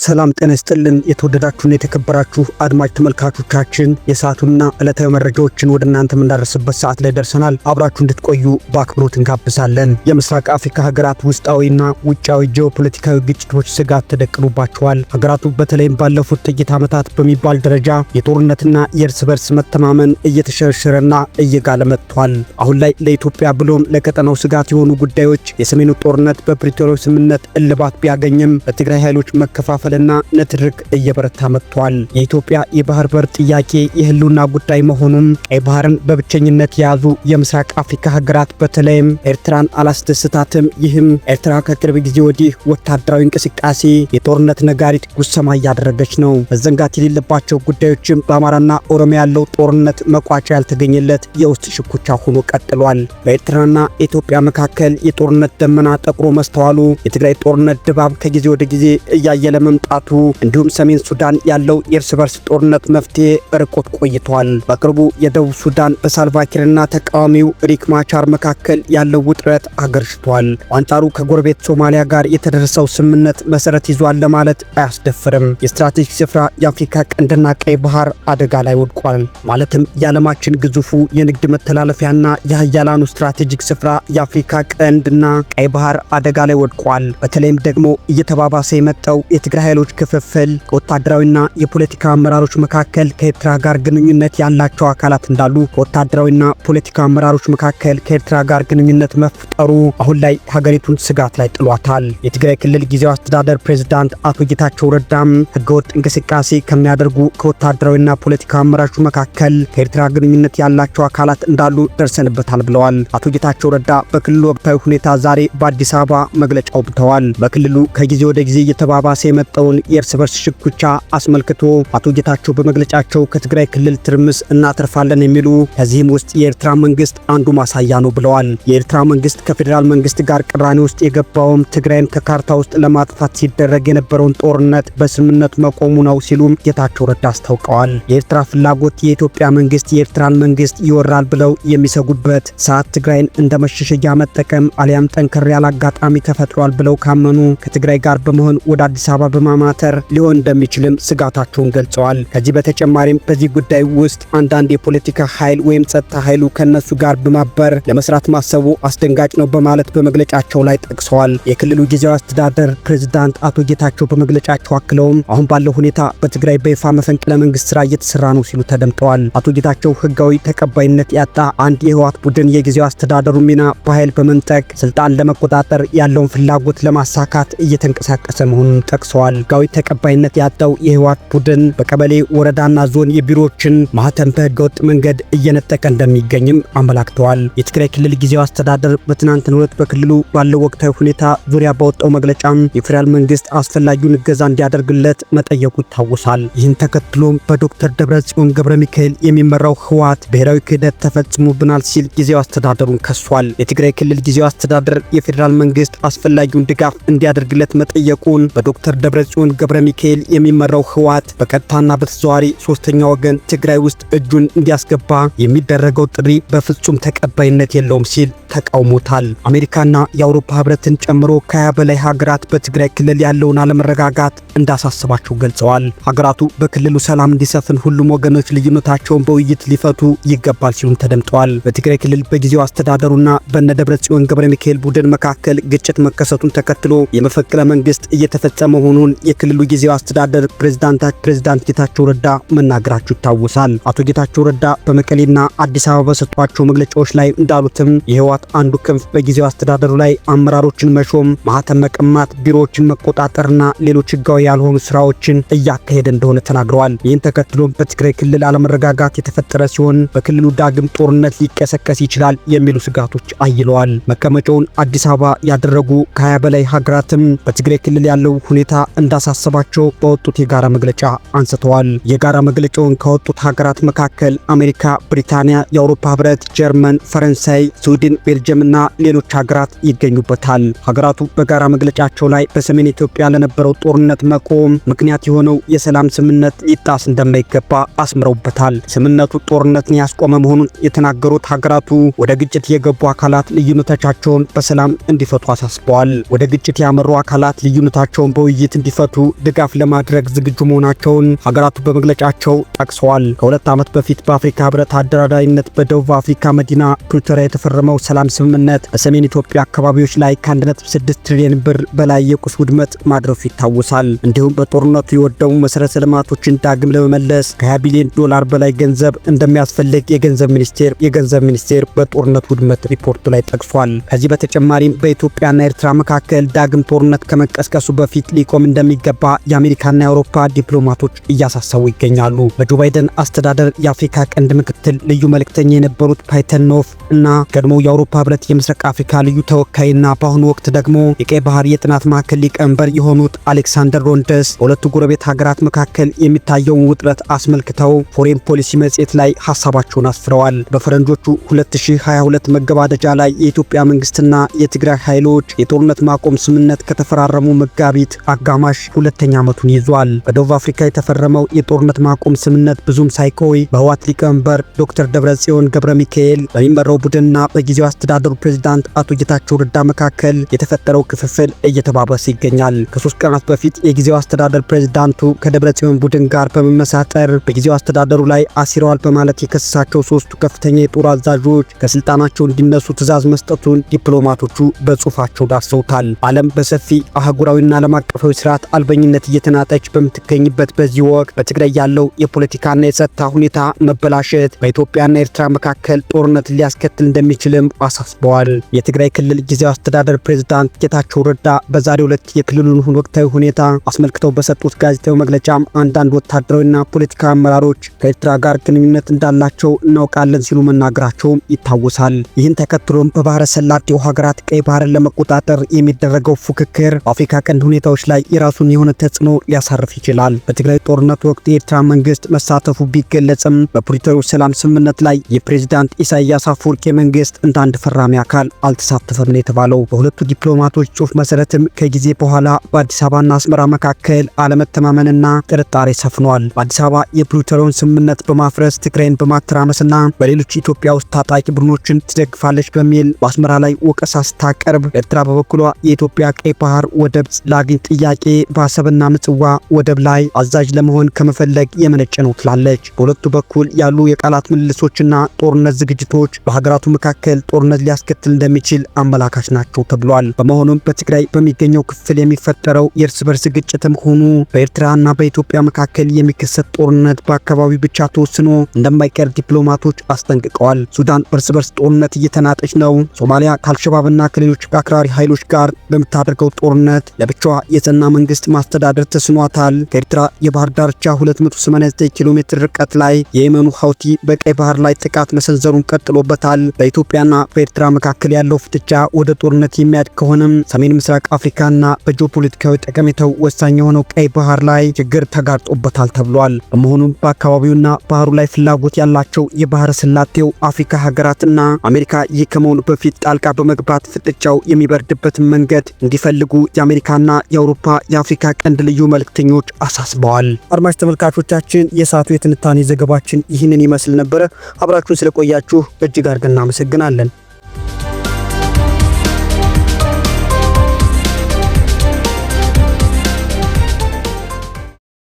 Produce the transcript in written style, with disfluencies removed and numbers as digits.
ሰላም ጤና ይስጥልን። የተወደዳችሁና የተከበራችሁ አድማጭ ተመልካቾቻችን የሰዓቱና ዕለታዊ መረጃዎችን ወደ እናንተ የምናደርስበት ሰዓት ላይ ደርሰናል። አብራችሁ እንድትቆዩ በአክብሮት እንጋብዛለን። የምስራቅ አፍሪካ ሀገራት ውስጣዊና ውጫዊ ጂኦፖለቲካዊ ግጭቶች ስጋት ተደቅኖባቸዋል። ሀገራቱ በተለይም ባለፉት ጥቂት ዓመታት በሚባል ደረጃ የጦርነትና የእርስ በርስ መተማመን እየተሸረሸረና እየጋለ መጥቷል። አሁን ላይ ለኢትዮጵያ ብሎም ለቀጠናው ስጋት የሆኑ ጉዳዮች የሰሜኑ ጦርነት በፕሪቶሪያው ስምምነት እልባት ቢያገኝም በትግራይ ኃይሎች መከፋፈልና ንትርክ እየበረታ መጥቷል። የኢትዮጵያ የባህር በር ጥያቄ የህልውና ጉዳይ መሆኑን ቀይ ባህርን በብቸኝነት የያዙ የምስራቅ አፍሪካ ሀገራት በተለይም ኤርትራን አላስደስታትም። ይህም ኤርትራ ከቅርብ ጊዜ ወዲህ ወታደራዊ እንቅስቃሴ የጦርነት ነጋሪት ጉሰማ እያደረገች ነው። መዘንጋት የሌለባቸው ጉዳዮችም በአማራና ኦሮሚያ ያለው ጦርነት መቋጫ ያልተገኘለት የውስጥ ሽኩቻ ሆኖ ቀጥሏል። በኤርትራና ኢትዮጵያ መካከል የጦርነት ደመና ጠቁሮ መስተዋሉ፣ የትግራይ ጦርነት ድባብ ከጊዜ ወደ ጊዜ እያየለ መምጣቱ እንዲሁም ሰሜን ሱዳን ያለው የእርስ በርስ ጦርነት መፍትሄ ርቆት ቆይቷል። በቅርቡ የደቡብ ሱዳን በሳልቫኪርና ተቃዋሚው ሪክ ማቻር መካከል ያለው ውጥረት አገርሽቷል። አንጻሩ ከጎረቤት ሶማሊያ ጋር የተደረሰው ስምምነት መሰረት ይዟል ለማለት አያስደፍርም። የስትራቴጂክ ስፍራ የአፍሪካ ቀንድና ቀይ ባህር አደጋ ላይ ወድቋል። ማለትም የዓለማችን ግዙፉ የንግድ መተላለፊያና የሀያላኑ ስትራቴጂክ ስፍራ የአፍሪካ ቀንድና ቀይ ባህር አደጋ ላይ ወድቋል። በተለይም ደግሞ እየተባባሰ የመጣው የትግራይ ኃይሎች ክፍፍል ከወታደራዊና የፖለቲካ አመራሮች መካከል ከኤርትራ ጋር ግንኙነት ያላቸው አካላት እንዳሉ ከወታደራዊና ፖለቲካ አመራሮች መካከል ከኤርትራ ጋር ግንኙነት መፍጠሩ አሁን ላይ ሀገሪቱን ስጋት ላይ ጥሏታል። የትግራይ ክልል ጊዜያዊ አስተዳደር ፕሬዝዳንት አቶ ጌታቸው ረዳም ህገወጥ እንቅስቃሴ ከሚያደርጉ ከወታደራዊና ፖለቲካ አመራሮች መካከል ከኤርትራ ግንኙነት ያላቸው አካላት እንዳሉ ደርሰንበታል ብለዋል። አቶ ጌታቸው ረዳ በክልሉ ወቅታዊ ሁኔታ ዛሬ በአዲስ አበባ መግለጫ አውጥተዋል። በክልሉ ከጊዜ ወደ ጊዜ እየተባባሰ የመጣውን የእርስ በርስ ሽኩቻ አስመልክቶ አቶ ጌታቸው በመግለጫቸው ከትግራይ ክልል ትርምስ እናተርፋለን የሚሉ ከዚህም ውስጥ የኤርትራ መንግስት አንዱ ማሳያ ነው ብለዋል። የኤርትራ መንግስት ከፌዴራል መንግስት ጋር ቅራኔ ውስጥ የገባውም ትግራይን ከካርታ ውስጥ ለማጥፋት ሲደረግ የነበረውን ጦርነት በስምምነት መቆሙ ነው ሲሉም ጌታቸው ረዳ አስታውቀዋል። የኤርትራ ፍላጎት የኢትዮጵያ መንግስት የኤርትራን መንግስት ይወራል ብለው የሚሰጉበት ሰዓት ትግራይን እንደ መሸሸጊያ መጠቀም አሊያም ጠንከር ያለ አጋጣሚ ተፈጥሯል ብለው ካመኑ ከትግራይ ጋር በመሆን ወደ አዲስ አበባ በማማተር ሊሆን እንደሚችልም ስጋታቸውን ገልጸዋል። ከዚህ በተጨማሪም በዚህ ጉዳይ ውስጥ አንዳንድ የፖለቲካ ኃይል ወይም ጸጥታ ኃይሉ ከነሱ ጋር በማበር ለመስራት ማሰቡ አስደንጋጭ ነው በማለት በመግለጫቸው ላይ ጠቅሰዋል። የክልሉ ጊዜያዊ አስተዳደር ፕሬዝዳንት አቶ ጌታቸው በመግለጫቸው አክለውም አሁን ባለው ሁኔታ በትግራይ በይፋ መፈንቅለ መንግስት ስራ እየተሰራ ነው ሲሉ ተደምጠዋል። አቶ ጌታቸው ህጋዊ ተቀባይነት ያጣ አንድ የህወሓት ቡድን የጊዜያዊ አስተዳደሩ ሚና በኃይል በመንጠቅ ስልጣን ለመቆጣጠር ያለውን ፍላጎት ለማሳካት እየተንቀሳቀሰ መሆኑን ጠቅሰዋል። ህጋዊ ተቀባይነት ያጣው የህወሓት ቡድን በቀበሌ ወረዳና ዞን የቢሮዎችን ማህተም በህገወጥ መንገድ እየነጠቀ እንደሚገኝም አመላክተዋል። የትግራይ ክልል ጊዜያዊ አስተዳደር በትናንትናው ዕለት በክልሉ ባለው ወቅታዊ ሁኔታ ዙሪያ ባወጣው መግለጫም የፌዴራል መንግስት አስፈላጊውን እገዛ እንዲያደርግለት መጠየቁ ይታወሳል። ይህን ተከትሎም በዶክተር ደብረጽዮን ገብረ ሚካኤል የሚመራው ህወሓት ብሔራዊ ክህደት ተፈጽሞብናል ሲል ጊዜያዊ አስተዳደሩን ከሷል። የትግራይ ክልል ጊዜያዊ አስተዳደር የፌዴራል መንግስት አስፈላጊውን ድጋፍ እንዲያደርግለት መጠየቁን በዶክተር ደብረጽዮን ገብረ ሚካኤል የሚመራው ህወሓት በቀጥታና በተዘዋዋሪ ሶስተኛ ወገን ትግራይ ውስጥ እጁን እንዲያስገባ የሚደረገው ጥሪ በፍጹም ተቀባይነት የለውም ሲል ተቃውሞታል። አሜሪካና የአውሮፓ ህብረትን ጨምሮ ከ20 በላይ ሀገራት በትግራይ ክልል ያለውን አለመረጋጋት እንዳሳስባቸው ገልጸዋል። ሀገራቱ በክልሉ ሰላም እንዲሰፍን ሁሉም ወገኖች ልዩነታቸውን በውይይት ሊፈቱ ይገባል ሲሉም ተደምጠዋል። በትግራይ ክልል በጊዜው አስተዳደሩና በነ ደብረጽዮን ገብረ ሚካኤል ቡድን መካከል ግጭት መከሰቱን ተከትሎ የመፈንቅለ መንግስት እየተፈጸመ መሆኑን የክልሉ ጊዜያዊ አስተዳደር ፕሬዝዳንት ጌታቸው ረዳ መናገራቸው ይታወሳል። አቶ ጌታቸው ረዳ በመቀሌና አዲስ አበባ በሰጧቸው መግለጫዎች ላይ እንዳሉትም የህወሓት አንዱ ክንፍ በጊዜያዊ አስተዳደሩ ላይ አመራሮችን መሾም፣ ማህተም መቀማት፣ ቢሮዎችን መቆጣጠርና ሌሎች ህጋዊ ያልሆኑ ስራዎችን እያካሄደ እንደሆነ ተናግረዋል። ይህን ተከትሎም በትግራይ ክልል አለመረጋጋት የተፈጠረ ሲሆን በክልሉ ዳግም ጦርነት ሊቀሰቀስ ይችላል የሚሉ ስጋቶች አይለዋል። መቀመጫውን አዲስ አበባ ያደረጉ ከ20 በላይ ሀገራትም በትግራይ ክልል ያለው ሁኔታ እንዳሳሰባቸው በወጡት የጋራ መግለጫ አንስተዋል። የጋራ መግለጫውን ካወጡት ሀገራት መካከል አሜሪካ፣ ብሪታንያ፣ የአውሮፓ ህብረት፣ ጀርመን፣ ፈረንሳይ፣ ስዊድን፣ ቤልጅየምና ሌሎች ሀገራት ይገኙበታል። ሀገራቱ በጋራ መግለጫቸው ላይ በሰሜን ኢትዮጵያ ለነበረው ጦርነት መቆም ምክንያት የሆነው የሰላም ስምምነት ሊጣስ እንደማይገባ አስምረውበታል። ስምምነቱ ጦርነትን ያስቆመ መሆኑን የተናገሩት ሀገራቱ ወደ ግጭት የገቡ አካላት ልዩነቶቻቸውን በሰላም እንዲፈቱ አሳስበዋል። ወደ ግጭት ያመሩ አካላት ልዩነታቸውን በውይይት እንዲፈቱ ድጋፍ ለማድረግ ዝግጁ መሆናቸውን ሀገራቱ በመግለጫቸው ጠቅሰዋል። ከ2 ዓመት በፊት በአፍሪካ ህብረት አደራዳሪነት በደቡብ አፍሪካ መዲና ፕሪቶሪያ የተፈረመው ሰላም ስምምነት በሰሜን ኢትዮጵያ አካባቢዎች ላይ ከ1.6 ትሪሊዮን ብር በላይ የቁስ ውድመት ማድረሱ ይታወሳል። እንዲሁም በጦርነቱ የወደሙ መሰረተ ልማቶችን ዳግም ለመመለስ ከ20 ቢሊዮን ዶላር በላይ ገንዘብ እንደሚያስፈልግ የገንዘብ ሚኒስቴር በጦርነቱ ውድመት ሪፖርቱ ላይ ጠቅሷል። ከዚህ በተጨማሪም በኢትዮጵያና ኤርትራ መካከል ዳግም ጦርነት ከመቀስቀሱ በፊት ሊቆም እንደሚገባ የአሜሪካና የአውሮፓ ዲፕሎማቶች እያሳሰቡ ይገኛሉ። በጆ ባይደን አስተዳደር የአፍሪካ ቀንድ ምክትል ልዩ መልእክተኛ የነበሩት ፓይተን ኖፍ እና ቀድሞው የአውሮፓ ህብረት የምስራቅ አፍሪካ ልዩ ተወካይና በአሁኑ ወቅት ደግሞ የቀይ ባህር የጥናት ማዕከል ሊቀመንበር የሆኑት አሌክሳንደር ሮንደስ በሁለቱ ጎረቤት ሀገራት መካከል የሚታየውን ውጥረት አስመልክተው ፎሬን ፖሊሲ መጽሔት ላይ ሀሳባቸውን አስፍረዋል። በፈረንጆቹ 2022 መገባደጃ ላይ የኢትዮጵያ መንግስትና የትግራይ ኃይሎች የጦርነት ማቆም ስምምነት ከተፈራረሙ መጋቢት አጋማሽ 2ኛ ዓመቱን ይዟል። በደቡብ አፍሪካ የተፈረመው የጦርነት ማቆም ስምምነት ብዙም ሳይቆይ በህወሓት ሊቀመንበር ዶክተር ደብረጽዮን ገብረ ሚካኤል በሚመራው ቡድንና በጊዜው አስተዳደሩ ፕሬዝዳንት አቶ ጌታቸው ረዳ መካከል የተፈጠረው ክፍፍል እየተባባሰ ይገኛል። ከ3 ቀናት በፊት የጊዜው አስተዳደር ፕሬዝዳንቱ ከደብረጽዮን ቡድን ጋር በመመሳጠር በጊዜው አስተዳደሩ ላይ አሲረዋል በማለት የከሰሳቸው 3ቱ ከፍተኛ የጦር አዛዦች ከስልጣናቸው እንዲነሱ ትዕዛዝ መስጠቱን ዲፕሎማቶቹ በጽሁፋቸው ዳሰውታል። ዓለም በሰፊ አህጉራዊና ዓለም አቀፋዊ ስርዓት አልበኝነት እየተናጠች በምትገኝበት በዚህ ወቅት በትግራይ ያለው የፖለቲካና የጸጥታ ሁኔታ መበላሸት በኢትዮጵያና ኤርትራ መካከል ጦርነት ሊያስከትል እንደሚችልም አሳስበዋል። የትግራይ ክልል ጊዜያዊ አስተዳደር ፕሬዝዳንት ጌታቸው ረዳ በዛሬው ዕለት የክልሉን ወቅታዊ ሁኔታ አስመልክተው በሰጡት ጋዜጣዊ መግለጫም አንዳንድ ወታደራዊና ፖለቲካዊ አመራሮች ከኤርትራ ጋር ግንኙነት እንዳላቸው እናውቃለን ሲሉ መናገራቸውም ይታወሳል። ይህን ተከትሎም በባህረ ሰላጤው ሀገራት ቀይ ባህርን ለመቆጣጠር የሚደረገው ፉክክር በአፍሪካ ቀንድ ሁኔታዎች ላይ የራሱን የሆነ ተጽዕኖ ሊያሳርፍ ይችላል። በትግራይ ጦርነት ወቅት የኤርትራ መንግስት መሳተፉ ቢገለጽም በፕሪቶሪያው ሰላም ስምምነት ላይ የፕሬዝዳንት ኢሳያስ አፈወርቂ መንግስት እንደ አንድ ፈራሚ አካል አልተሳተፈም ነው የተባለው። በሁለቱ ዲፕሎማቶች ጽሑፍ መሰረትም ከጊዜ በኋላ በአዲስ አበባና አስመራ መካከል አለመተማመንና ጥርጣሬ ሰፍኗል። በአዲስ አበባ የፕሪቶሪያውን ስምምነት በማፍረስ ትግራይን በማተራመስና በሌሎች ኢትዮጵያ ውስጥ ታጣቂ ቡድኖችን ትደግፋለች በሚል በአስመራ ላይ ወቀሳ ስታቀርብ፣ ኤርትራ በበኩሏ የኢትዮጵያ ቀይ ባህር ወደብ ላግኝ ጥያቄ በአሰብና ምጽዋ ወደብ ላይ አዛዥ ለመሆን ከመፈለግ የመነጨ ነው ትላለች። በሁለቱ በኩል ያሉ የቃላት ምልልሶችና ጦርነት ዝግጅቶች በሀገራቱ መካከል ጦርነት ሊያስከትል እንደሚችል አመላካች ናቸው ተብሏል። በመሆኑም በትግራይ በሚገኘው ክፍል የሚፈጠረው የእርስ በርስ ግጭትም ሆኑ በኤርትራና በኢትዮጵያ መካከል የሚከሰት ጦርነት በአካባቢው ብቻ ተወስኖ እንደማይቀር ዲፕሎማቶች አስጠንቅቀዋል። ሱዳን በእርስ በርስ ጦርነት እየተናጠች ነው። ሶማሊያ ከአልሸባብና ከሌሎች አክራሪ ኃይሎች ጋር በምታደርገው ጦርነት ለብቻዋ የጸና መንግስት ማስተዳደር ተስኗታል። ከኤርትራ የባህር ዳርቻ 289 ኪሎ ሜትር ርቀት ላይ የየመኑ ሀውቲ በቀይ ባህር ላይ ጥቃት መሰንዘሩን ቀጥሎበታል። በኢትዮጵያና በኤርትራ መካከል ያለው ፍጥጫ ወደ ጦርነት የሚያድግ ከሆነም ሰሜን ምስራቅ አፍሪካና በጂኦፖለቲካዊ ጠቀሜታው ወሳኝ የሆነው ቀይ ባህር ላይ ችግር ተጋርጦበታል ተብሏል። በመሆኑም በአካባቢውና ባህሩ ላይ ፍላጎት ያላቸው የባህረ ሰላጤው አፍሪካ ሀገራትና አሜሪካ ይህ ከመሆኑ በፊት ጣልቃ በመግባት ፍጥጫው የሚበርድበትን መንገድ እንዲፈልጉ የአሜሪካና የአውሮፓ የአፍሪካ ቀንድ ልዩ መልእክተኞች አሳስበዋል። አድማጭ ተመልካቾቻችን የሰዓቱ የትንታኔ ዘገባችን ይህንን ይመስል ነበረ። አብራችሁን ስለቆያችሁ እጅግ አድርገን እናመሰግናለን።